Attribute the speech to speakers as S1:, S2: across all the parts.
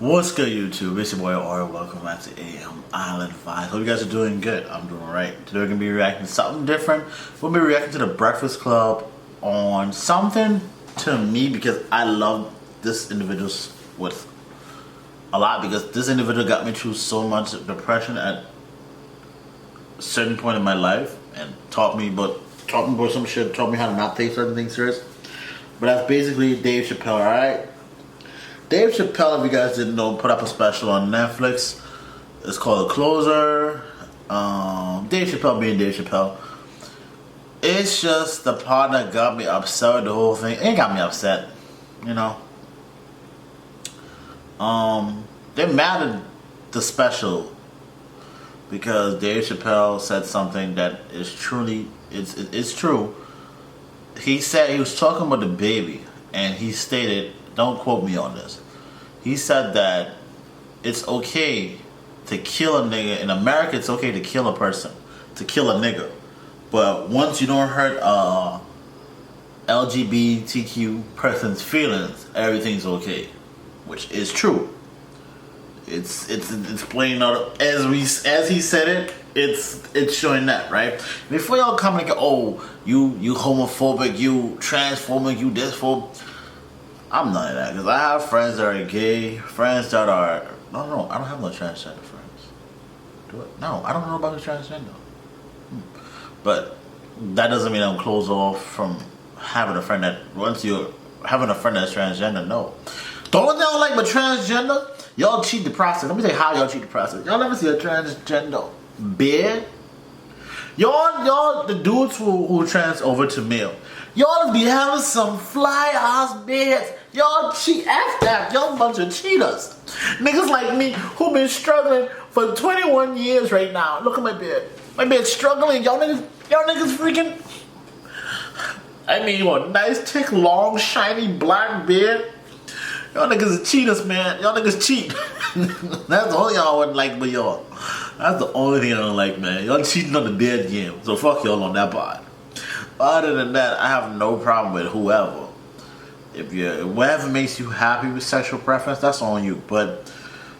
S1: What's good, YouTube? It's your boy Ori. Welcome back to AM Island Vibes. Hope you guys are doing good. I'm doing right. Today we're gonna be reacting to something different. We'll be reacting to the Breakfast Club on something to me because I love this individual with a lot because this individual got me through so much depression at a certain point in my life and taught me about some shit, taught me how to not take certain things serious. But that's basically Dave Chapelle, alright? Dave Chapelle, if you guys didn't know, put up a special on Netflix. It's called The Closer. Dave Chapelle being Dave Chapelle. It's just the part that got me upset with the whole thing. It got me upset, you know. They mad at the special because Dave Chapelle said something that is truly, it's true. He said, he was talking about the baby, and he stated, don't quote me on this. He said that it's okay to kill a nigga. In America, it's okay to kill a person, to kill a nigga. But once you don't hurt a LGBTQ person's feelings, everything's okay, which is true. It's plain out as he said it. It's showing that, right? Before y'all come and go, oh, you homophobic, you transphobic, you dysphobic. I'm none of that because I have friends that are gay, friends that are no, I don't have no transgender friends. Do it? No, I don't know about the transgender. But that doesn't mean I'm closed off from having a friend that once you're having a friend that's transgender. No, the only thing I don't like about transgender, y'all cheat the process. Let me tell you how y'all cheat the process. Y'all never see a transgender beard. Y'all, the dudes who trans over to male, y'all be having some fly ass beards. Y'all cheat after that. Y'all a bunch of cheaters. Niggas like me who been struggling for 21 years right now. Look at my beard. My beard's struggling. Y'all niggas freaking. I mean, you want nice, thick, long, shiny, black beard. Y'all niggas are cheaters, man. Y'all niggas cheat. That's the only y'all wouldn't like, but y'all. That's the only thing I don't like, man. Y'all cheating on the beard game. So fuck y'all on that part. Other than that, I have no problem with whoever. Whatever makes you happy with sexual preference, that's on you. But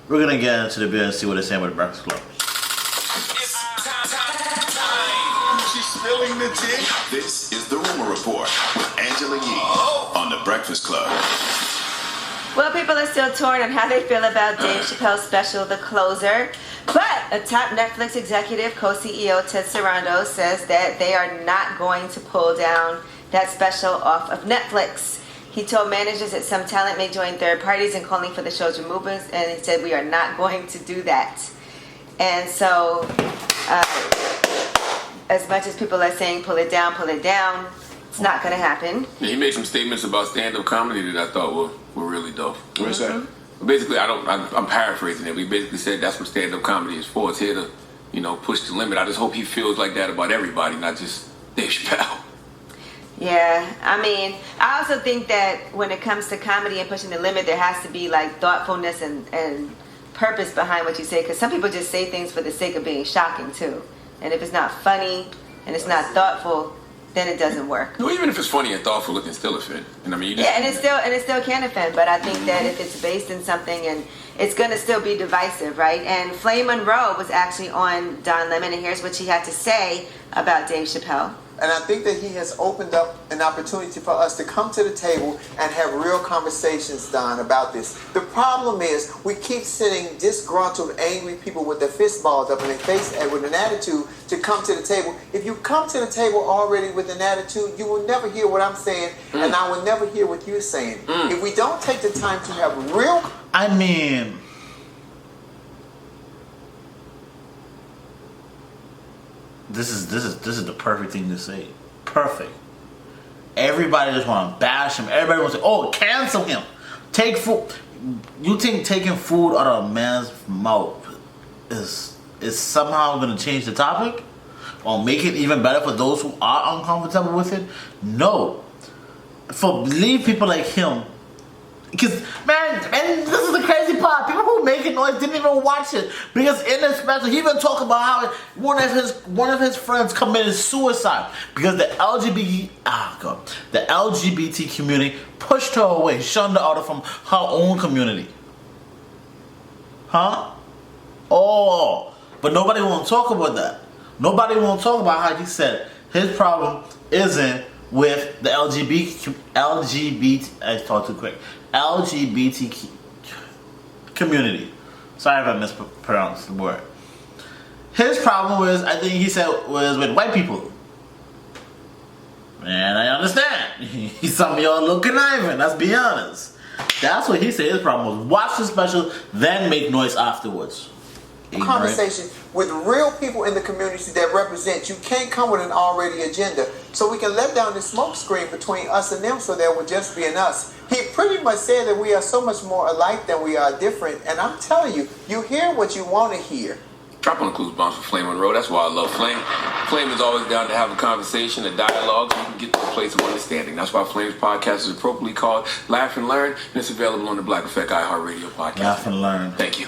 S1: we're gonna get into the beer and see what they're saying with the Breakfast Club.
S2: It's time. She's spilling the tea. This is the Rumor Report with Angela Yee on the Breakfast Club.
S3: Well, people are still torn on how they feel about Dave Chappelle's special, The Closer. But a top Netflix executive, co-CEO Ted Sarandos, says that they are not going to pull down that special off of Netflix. He told managers that some talent may join third parties in calling for the show's removal, and he said, we are not going to do that. And so, as much as people are saying, pull it down, it's not going to happen.
S4: Yeah, he made some statements about stand-up comedy that I thought were really dope.
S2: What's that?
S4: Basically, I'm paraphrasing it. We basically said that's what stand-up comedy is for. It's here to, push the limit. I just hope he feels like that about everybody, not just Dave Chappelle.
S3: Yeah, I mean, I also think that when it comes to comedy and pushing the limit, there has to be like thoughtfulness and purpose behind what you say, because some people just say things for the sake of being shocking too. And if it's not funny and it's not thoughtful, then it doesn't work.
S4: No, even if it's funny and thoughtful, it can still offend. And I mean,
S3: and it still can offend. But I think that if it's based in something, and it's gonna still be divisive, right? And Flame Monroe was actually on Don Lemon, and here's what she had to say about Dave Chappelle.
S5: And I think that he has opened up an opportunity for us to come to the table and have real conversations, Don, about this. The problem is we keep sending disgruntled, angry people with their fists balled up in their face and with an attitude to come to the table. If you come to the table already with an attitude, you will never hear what I'm saying, and I will never hear what you're saying. If we don't take the time to have real...
S1: I mean, this is the perfect thing to say. Perfect. Everybody just want to bash him. Everybody wants to say, oh, cancel him. Take food. You think taking food out of a man's mouth is somehow going to change the topic? Or make it even better for those who are uncomfortable with it? No. Leave people like him. Because, man, this is the crazy part. People who make it noise didn't even watch it. Because in the special, he even talked about how one of his friends committed suicide because the LGBT community pushed her away, shunned her out from her own community. Huh? Oh, but nobody won't talk about that. Nobody won't talk about how he said his problem isn't with the I talked too quick. LGBT community. Sorry if I mispronounced the word. His problem was, I think he said, was with white people. And I understand. Some of y'all a little conniving, let's be honest. That's what he said his problem was. Watch the special, then make noise afterwards.
S5: Conversation with real people in the community that represent. You can't come with an already agenda. So we can let down the smoke screen between us and them so there will just be an us. He pretty much said that we are so much more alike than we are different. And I'm telling you, you hear what you want to hear.
S4: Dropping includes bombs for Flame Monroe. That's why I love Flame. Flame is always down to have a conversation, a dialogue, so you can get to a place of understanding. That's why Flame's podcast is appropriately called Laugh and Learn, and it's available on the Black Effect iHeartRadio podcast.
S1: Laugh and Learn.
S4: Thank you.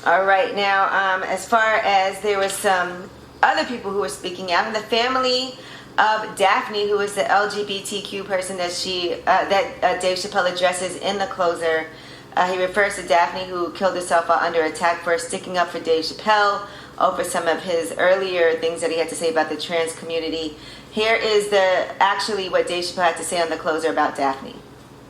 S3: All right, now, as far as there was some other people who were speaking out, the family of Daphne, who is the LGBTQ person that Dave Chapelle addresses in the closer. He refers to Daphne, who killed herself while under attack for sticking up for Dave Chapelle over some of his earlier things that he had to say about the trans community. Here is actually what Dave Chapelle had to say on the closer about Daphne.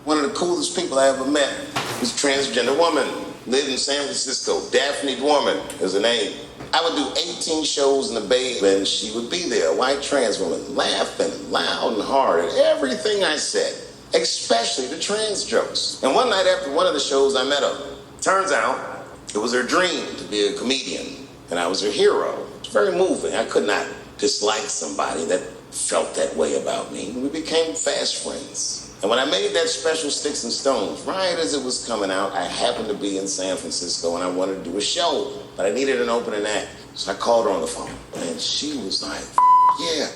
S6: One of the coolest people I ever met was a transgender woman. Lived in San Francisco. Daphne Dworman is her name. I would do 18 shows in the Bay, and she would be there, a white trans woman, laughing loud and hard at everything I said, especially the trans jokes. And one night after one of the shows, I met her. Turns out it was her dream to be a comedian, and I was her hero. It's very moving. I could not dislike somebody that felt that way about me. We became fast friends. And when I made that special Sticks and Stones, right as it was coming out, I happened to be in San Francisco and I wanted to do a show, but I needed an opening act. So I called her on the phone and she was like, yeah.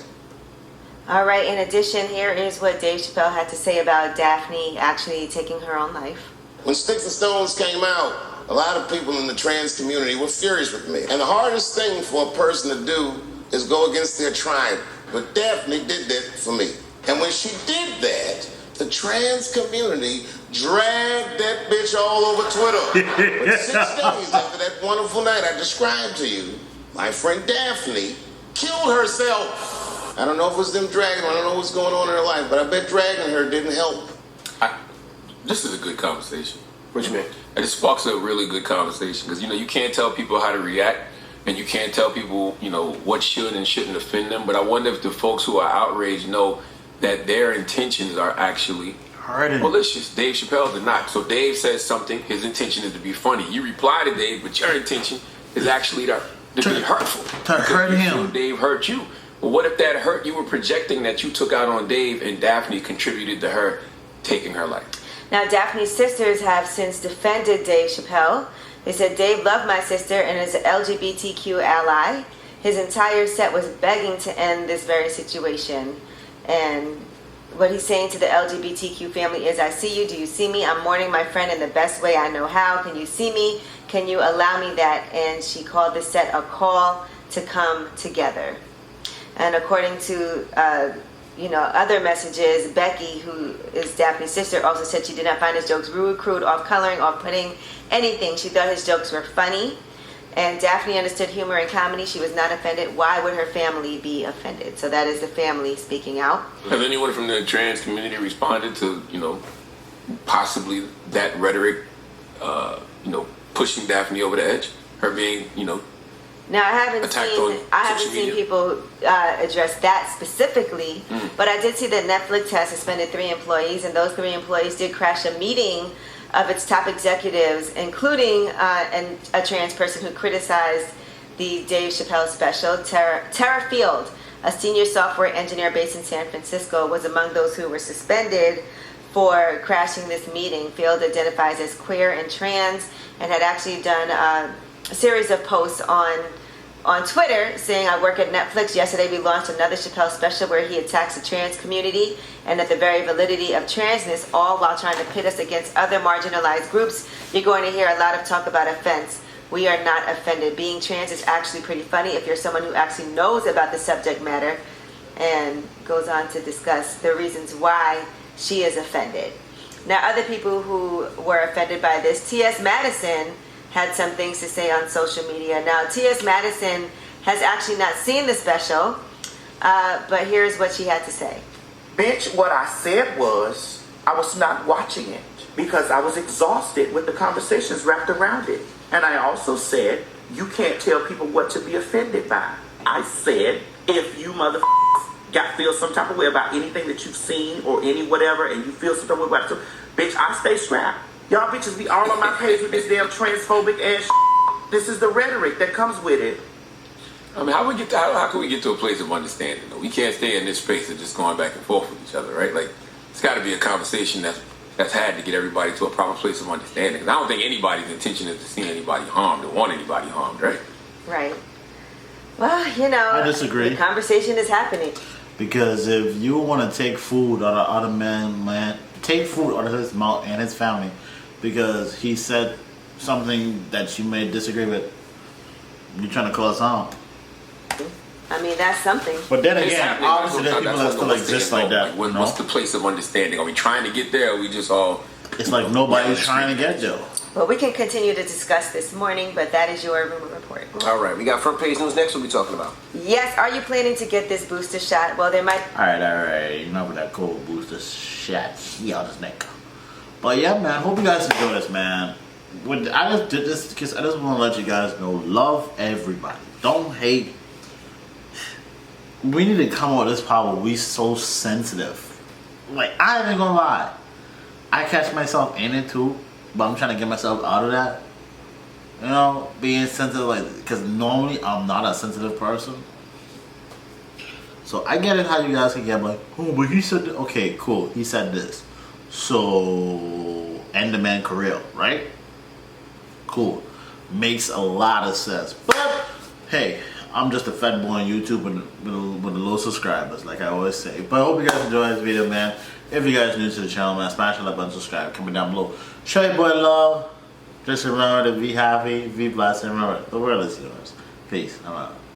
S3: All right, in addition, here is what Dave Chapelle had to say about Daphne actually taking her own life.
S6: When Sticks and Stones came out, a lot of people in the trans community were furious with me. And the hardest thing for a person to do is go against their tribe. But Daphne did that for me. And when she did that, the trans community dragged that bitch all over Twitter. But 6 days after that wonderful night I described to you, my friend Daphne killed herself. I don't know if it was them dragging her, I don't know what's going on in her life, but I bet dragging her didn't help.
S4: This is a good conversation.
S5: What you mean?
S4: It sparks a really good conversation because, you can't tell people how to react and you can't tell people, what should and shouldn't offend them. But I wonder if the folks who are outraged know that their intentions are actually malicious. Dave Chapelle did not. So Dave says something, his intention is to be funny. You reply to Dave, but your intention is actually to be hurtful.
S1: To hurt him.
S4: Dave hurt you. Well, what if that hurt you were projecting that you took out on Dave and Daphne contributed to her taking her life?
S3: Now, Daphne's sisters have since defended Dave Chapelle. They said Dave loved my sister and is an LGBTQ ally. His entire set was begging to end this very situation. And what he's saying to the LGBTQ family is, I see you, do you see me? I'm mourning my friend in the best way I know how. Can you see me? Can you allow me that? And she called the set a call to come together. And according to other messages, Becky, who is Daphne's sister, also said she did not find his jokes rude, crude, off-coloring, off-putting, anything. She thought his jokes were funny. And Daphne understood humor and comedy. She was not offended. Why would her family be offended? So that is the family speaking out.
S4: Has anyone from the trans community responded to, possibly that rhetoric, pushing Daphne over the edge? Her being,
S3: Now I haven't seen people address that specifically, but I did see that Netflix has suspended 3 employees, and those 3 employees did crash a meeting of its top executives, including a trans person who criticized the Dave Chapelle special. Tara Field, a senior software engineer based in San Francisco, was among those who were suspended for crashing this meeting. Field identifies as queer and trans and had actually done a series of posts on Twitter saying, I work at Netflix. Yesterday we launched another Chapelle special where he attacks the trans community and at the very validity of transness, all while trying to pit us against other marginalized groups. You're going to hear a lot of talk about offense. We are not offended. Being trans is actually pretty funny if you're someone who actually knows about the subject matter, and goes on to discuss the reasons why she is offended. Now, other people who were offended by this, T.S. Madison had some things to say on social media. Now, T.S. Madison has actually not seen the special, but here's what she had to say.
S7: Bitch, what I said was I was not watching it because I was exhausted with the conversations wrapped around it. And I also said, you can't tell people what to be offended by. I said, if you feel some type of way about anything that you've seen or any whatever, and you feel some type of way about it, bitch, I stay strapped. Y'all bitches be all on my page with this damn transphobic ass shit. This is the rhetoric that comes with it.
S4: I mean, how can we get to a place of understanding, though? We can't stay in this space of just going back and forth with each other, right? Like, it's got to be a conversation that's had to get everybody to a proper place of understanding. 'Cause I don't think anybody's intention is to see anybody harmed or want anybody harmed, right?
S3: Right. Well, you know,
S1: I disagree.
S3: The conversation is happening.
S1: Because if you want to take food out of other man, take food out of his mouth and his family, because he said something that you may disagree with, you're trying to call us out.
S3: I mean, that's something.
S1: But then
S4: It's
S1: again,
S4: happening.
S1: obviously there's people that still exist like that.
S4: Like, what's the place of understanding? Are we trying to get there, or are we just all...
S1: It's like nobody's trying to get there.
S3: Well, we can continue to discuss this morning, but that is your rumor report.
S8: All right, we got front page news next. What are we talking about?
S3: Yes, are you planning to get this booster shot? Well, there might...
S1: Alright. Enough with that cold booster shot. He out his neck. But yeah, man, hope you guys enjoy this, man. I just did this because I just want to let you guys know, love everybody. Don't hate. We need to come out of this part where we so sensitive. Like, I ain't even gonna lie. I catch myself in it too, but I'm trying to get myself out of that. You know, being sensitive, like, because normally I'm not a sensitive person. So I get it how you guys can get like, oh, but he said, okay, cool, he said this. So, end the man career, right? Cool. Makes a lot of sense. But, hey, I'm just a fat boy on YouTube with the low subscribers, like I always say. But I hope you guys enjoy this video, man. If you guys are new to the channel, man, smash the like button, subscribe, comment down below. Show your boy love. Just remember to be happy, be blessed, and remember, the world is yours. Peace. I'm out.